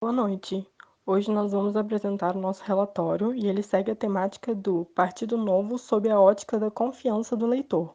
Boa noite. Hoje nós vamos apresentar o nosso relatório e ele segue a temática do Partido Novo sob a ótica da confiança do leitor.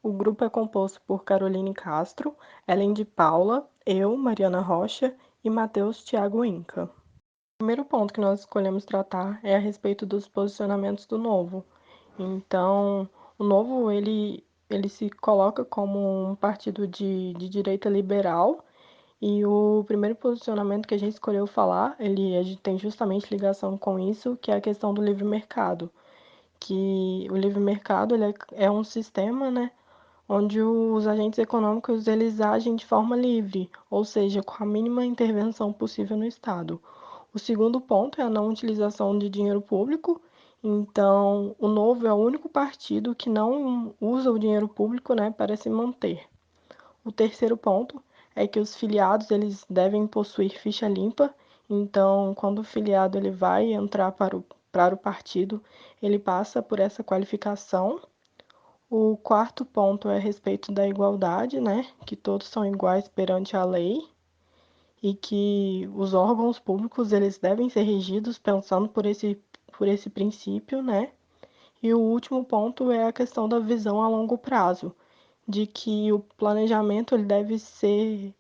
O grupo é composto por Caroline Castro, Ellen de Paula, eu, Mariana Rocha e Matheus Thiago Inca. O primeiro ponto que nós escolhemos tratar é a respeito dos posicionamentos do Novo. Então, o Novo ele se coloca como um partido de direita liberal e o primeiro posicionamento que a gente escolheu falar, a gente tem justamente ligação com isso, que é a questão do livre mercado, que o livre mercado é um sistema, né, onde os agentes econômicos eles agem de forma livre, ou seja, com a mínima intervenção possível no Estado. O segundo ponto é a não utilização de dinheiro público. Então, o Novo é o único partido que não usa o dinheiro público, né, para se manter. O terceiro ponto é que os filiados eles devem possuir ficha limpa. Então, quando o filiado ele vai entrar para o partido, ele passa por essa qualificação. O quarto ponto é a respeito da igualdade, né? Que todos são iguais perante a lei e que os órgãos públicos eles devem ser regidos pensando por esse princípio, né? E o último ponto é a questão da visão a longo prazo, de que o planejamento ele deve ser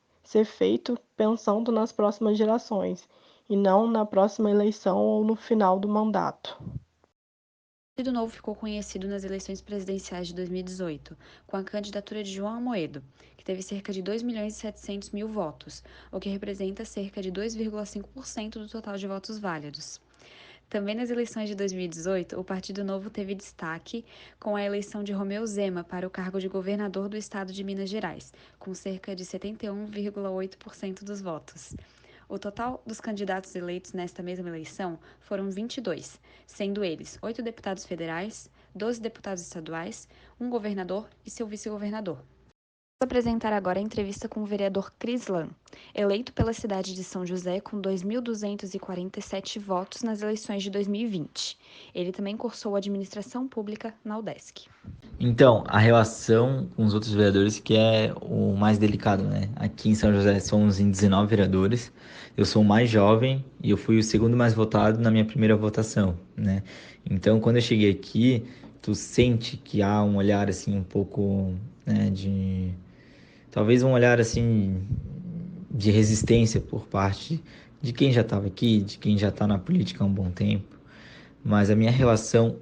feito pensando nas próximas gerações e não na próxima eleição ou no final do mandato. O Partido Novo ficou conhecido nas eleições presidenciais de 2018, com a candidatura de João Amoedo, que teve cerca de 2.700.000 votos, o que representa cerca de 2,5% do total de votos válidos. Também nas eleições de 2018, o Partido Novo teve destaque com a eleição de Romeu Zema para o cargo de governador do estado de Minas Gerais, com cerca de 71,8% dos votos. O total dos candidatos eleitos nesta mesma eleição foram 22, sendo eles 8 deputados federais, 12 deputados estaduais, um governador e seu vice-governador. Vou apresentar agora a entrevista com o vereador Cris Lan, eleito pela cidade de São José com 2.247 votos nas eleições de 2020. Ele também cursou administração pública na UDESC. Então, a relação com os outros vereadores que é o mais delicado, né? Aqui em São José somos em 19 vereadores. Eu sou o mais jovem e eu fui o segundo mais votado na minha primeira votação, né? Então, quando eu cheguei aqui, tu sente que há um olhar assim um pouco, né, de talvez um olhar assim de resistência por parte de quem já estava aqui, de quem já está na política há um bom tempo. Mas a minha relação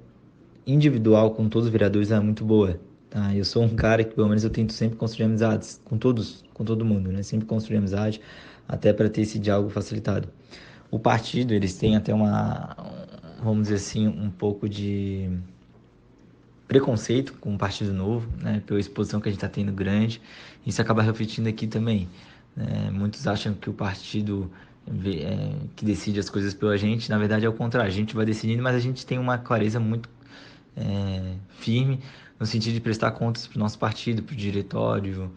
individual com todos os vereadores é muito boa, tá? Eu sou um cara que, pelo menos, eu tento sempre construir amizades com todos, com todo mundo, né? Sempre construir amizade, até para ter esse diálogo facilitado. O partido, eles têm até vamos dizer assim, um pouco de preconceito com o Partido Novo, né? Pela exposição que a gente está tendo grande. Isso acaba refletindo aqui também, né? Muitos acham que o partido que decide as coisas pela gente, na verdade é o contrário, a gente vai decidindo, mas a gente tem uma clareza muito firme no sentido de prestar contas para o nosso partido, para o diretório,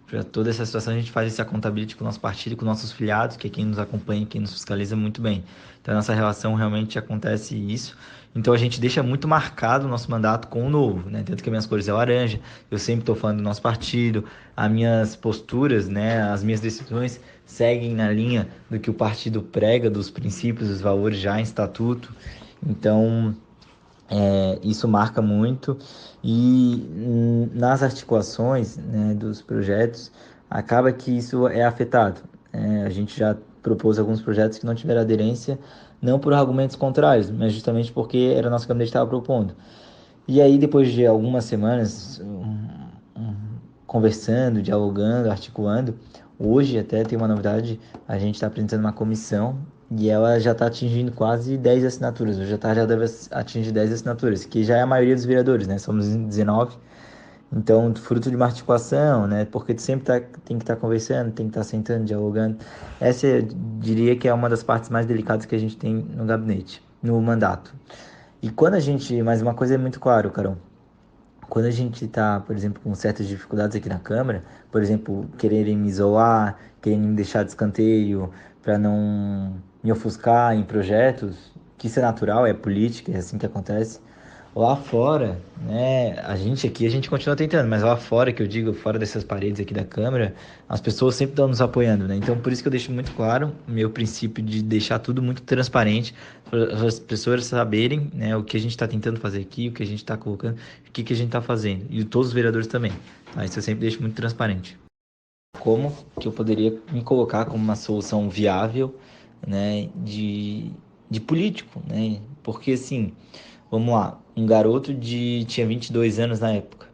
para toda essa situação. A gente faz esse accountability com o nosso partido, com nossos filiados, que é quem nos acompanha, quem nos fiscaliza muito bem. Então, a nossa relação realmente acontece isso. Então, a gente deixa muito marcado o nosso mandato com o novo, né? Tanto que as minhas cores é laranja, eu sempre estou falando do nosso partido, as minhas posturas, né, as minhas decisões seguem na linha do que o partido prega, dos princípios, dos valores já em estatuto. Então, isso marca muito e nas articulações, né, dos projetos acaba que isso é afetado. A gente já propôs alguns projetos que não tiveram aderência, não por argumentos contrários, mas justamente porque era a nossa gabinete que estava propondo. E aí, depois de algumas semanas conversando, dialogando, articulando, hoje até tem uma novidade, a gente está apresentando uma comissão e ela já está atingindo quase 10 assinaturas. Hoje à tarde já deve atingir 10 assinaturas, que já é a maioria dos vereadores, né? Somos em 19. Então, fruto de uma articulação, né? Porque tu sempre tem que estar conversando, tem que estar sentando, dialogando. Essa, eu diria que é uma das partes mais delicadas que a gente tem no gabinete, no mandato. E quando a gente... Mas uma coisa é muito claro, Carol. Quando a gente está, por exemplo, com certas dificuldades aqui na Câmara, por exemplo, quererem me isolar, quererem me deixar de escanteio para não me ofuscar em projetos, que isso é natural, é política, é assim que acontece. Lá fora, né, a gente continua tentando, mas lá fora, que eu digo, fora dessas paredes aqui da Câmara, as pessoas sempre estão nos apoiando, né? Então, por isso que eu deixo muito claro o meu princípio de deixar tudo muito transparente, para as pessoas saberem, né, o que a gente está tentando fazer aqui, o que a gente está colocando, o que a gente está fazendo. E todos os vereadores também, tá? Isso eu sempre deixo muito transparente. Como que eu poderia me colocar como uma solução viável, né, de político, né? Porque, assim, vamos lá, um garoto tinha 22 anos na época,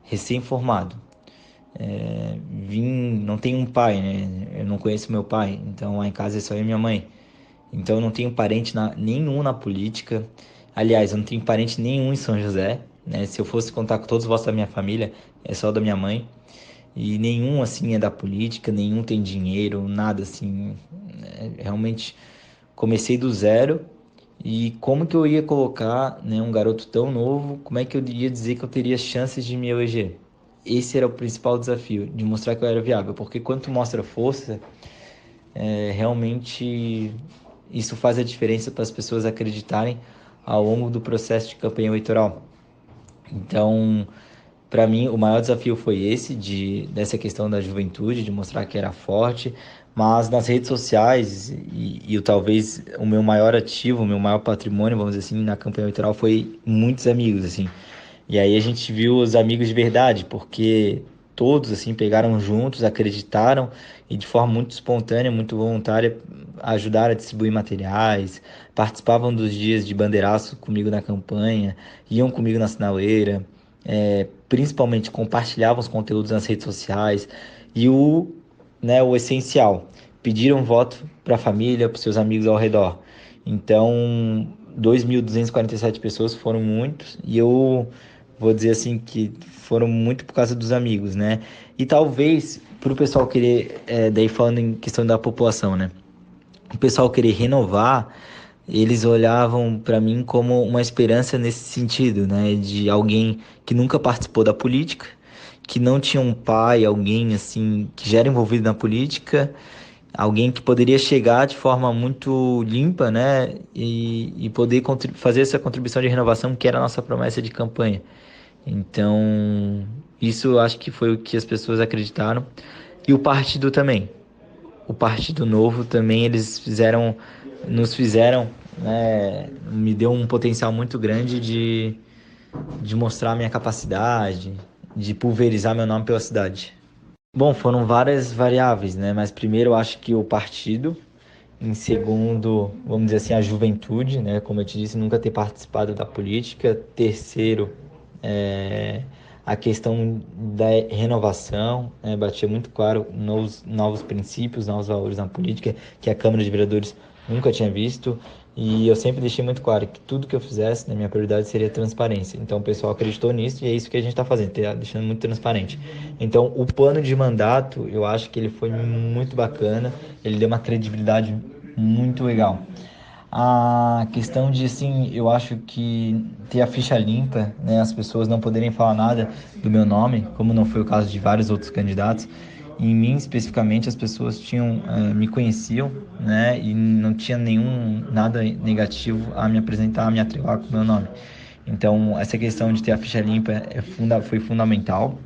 recém-formado, não tenho um pai, né? Eu não conheço meu pai, então lá em casa é só eu e minha mãe. Então eu não tenho parente nenhum na política. Aliás, eu não tenho parente nenhum em São José, né? Se eu fosse contar com todos os vossos da minha família, é só da minha mãe. E nenhum assim é da política, nenhum tem dinheiro, nada assim. Realmente comecei do zero. E como que eu ia colocar, né, um garoto tão novo, como é que eu ia dizer que eu teria chances de me eleger? Esse era o principal desafio, de mostrar que eu era viável, porque quando tu mostra força, realmente isso faz a diferença para as pessoas acreditarem ao longo do processo de campanha eleitoral. Então, para mim, o maior desafio foi esse, dessa questão da juventude, de mostrar que era forte, mas nas redes sociais, talvez o meu maior ativo, o meu maior patrimônio, vamos dizer assim, na campanha eleitoral foi muitos amigos, assim. E aí a gente viu os amigos de verdade, porque todos, assim, pegaram juntos, acreditaram e de forma muito espontânea, muito voluntária, ajudaram a distribuir materiais, participavam dos dias de bandeiraço comigo na campanha, iam comigo na sinaleira, principalmente compartilhavam os conteúdos nas redes sociais e o essencial, pediram voto para a família, para os seus amigos ao redor. Então, 2.247 pessoas foram muitos e eu vou dizer assim que foram muito por causa dos amigos, né? E talvez para o pessoal querer, daí falando em questão da população, né? O pessoal querer renovar, eles olhavam para mim como uma esperança nesse sentido, né? De alguém que nunca participou da política, que não tinha um pai, alguém assim que já era envolvido na política, alguém que poderia chegar de forma muito limpa, né? E poder fazer essa contribuição de renovação que era a nossa promessa de campanha. Então, isso eu acho que foi o que as pessoas acreditaram. E o partido também. O Partido Novo também, nos fizeram, né, me deu um potencial muito grande de mostrar a minha capacidade, de pulverizar meu nome pela cidade. Bom, foram várias variáveis, né? Mas primeiro eu acho que o partido, em segundo, vamos dizer assim, a juventude, né? Como eu te disse, nunca ter participado da política. Terceiro, é, a questão da renovação, né? Batia muito claro novos princípios, novos valores na política que a Câmara de Vereadores nunca tinha visto. E eu sempre deixei muito claro que tudo que eu fizesse, né, minha prioridade seria transparência. Então o pessoal acreditou nisso e é isso que a gente está fazendo, deixando muito transparente. Então o plano de mandato, eu acho que ele foi muito bacana, ele deu uma credibilidade muito legal. A questão de, assim, eu acho que ter a ficha limpa, né, as pessoas não poderem falar nada do meu nome, como não foi o caso de vários outros candidatos, em mim especificamente as pessoas me conheciam, né, e não tinha nada negativo a me apresentar, a me atrelar com o meu nome. Então, essa questão de ter a ficha limpa foi fundamental.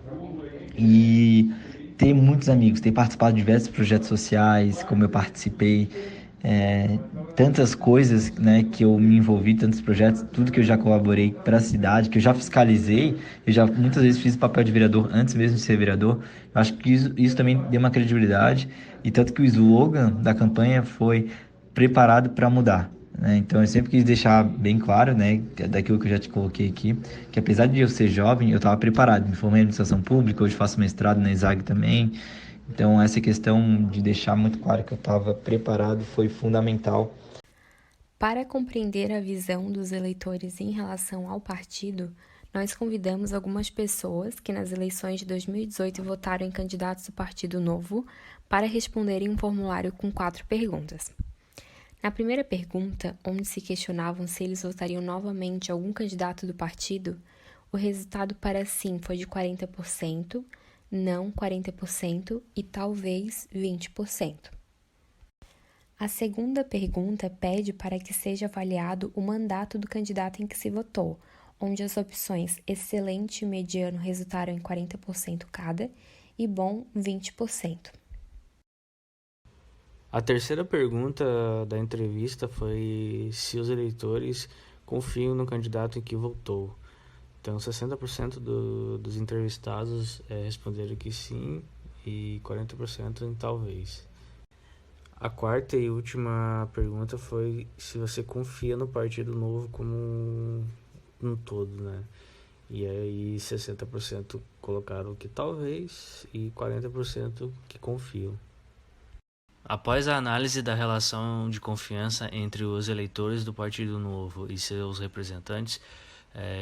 E ter muitos amigos, ter participado de diversos projetos sociais, como eu participei, tantas coisas, né, que eu me envolvi, tantos projetos, tudo que eu já colaborei para a cidade, que eu já fiscalizei, eu já muitas vezes fiz papel de vereador antes mesmo de ser vereador. Eu acho que isso também deu uma credibilidade, e tanto que o slogan da campanha foi preparado para mudar, né? Então eu sempre quis deixar bem claro, né, daquilo que eu já te coloquei aqui, que apesar de eu ser jovem, eu estava preparado. Me formei em administração pública, hoje faço mestrado na ESAG também. Então essa questão de deixar muito claro que eu estava preparado foi fundamental. Para compreender a visão dos eleitores em relação ao partido, nós convidamos algumas pessoas que nas eleições de 2018 votaram em candidatos do Partido Novo para responderem um formulário com 4 perguntas. Na primeira pergunta, onde se questionavam se eles votariam novamente algum candidato do partido, o resultado para sim foi de 40%, não 40% e talvez 20%. A segunda pergunta pede para que seja avaliado o mandato do candidato em que se votou, onde as opções excelente e mediano resultaram em 40% cada e bom 20%. A terceira pergunta da entrevista foi se os eleitores confiam no candidato em que votou. Então, 60% dos entrevistados responderam que sim e 40% em talvez. A quarta e última pergunta foi se você confia no Partido Novo como um todo, né? E aí 60% colocaram que talvez e 40% que confiam. Após a análise da relação de confiança entre os eleitores do Partido Novo e seus representantes,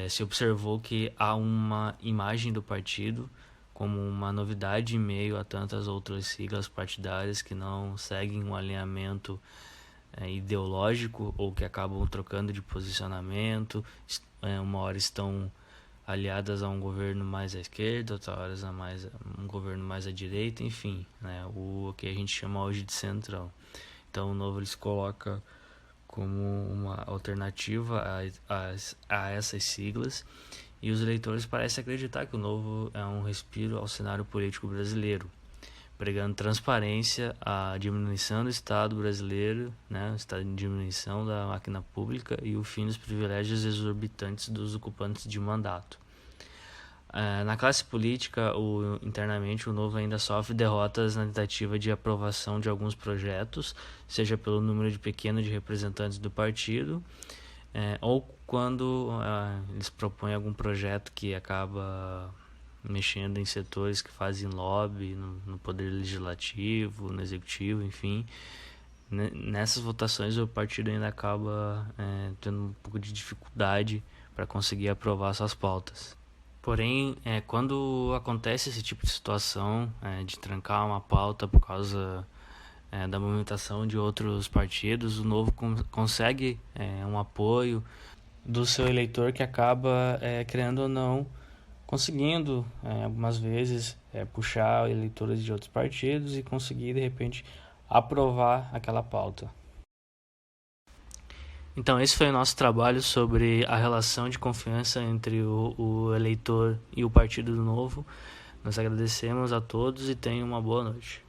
se observou que há uma imagem do partido como uma novidade em meio a tantas outras siglas partidárias que não seguem um alinhamento ideológico ou que acabam trocando de posicionamento, uma hora estão aliadas a um governo mais à esquerda, outra hora a um governo mais à direita, enfim, né, o que a gente chama hoje de centrão. Então o Novo ele se coloca como uma alternativa a essas siglas, e os eleitores parecem acreditar que o Novo é um respiro ao cenário político brasileiro, pregando transparência, a diminuição do Estado brasileiro, né, o estado de diminuição da máquina pública e o fim dos privilégios exorbitantes dos ocupantes de mandato. Na classe política, internamente, o Novo ainda sofre derrotas na tentativa de aprovação de alguns projetos, seja pelo número pequeno de representantes do partido, ou quando eles propõem algum projeto que acaba mexendo em setores que fazem lobby no poder legislativo, no executivo, enfim. Nessas votações o partido ainda acaba tendo um pouco de dificuldade para conseguir aprovar suas pautas. Porém, quando acontece esse tipo de situação de trancar uma pauta por causa da movimentação de outros partidos, o Novo consegue um apoio do seu eleitor que acaba, querendo ou não, conseguindo algumas vezes puxar eleitores de outros partidos e conseguir de repente aprovar aquela pauta. Então esse foi o nosso trabalho sobre a relação de confiança entre o eleitor e o Partido Novo. Nós agradecemos a todos e tenham uma boa noite.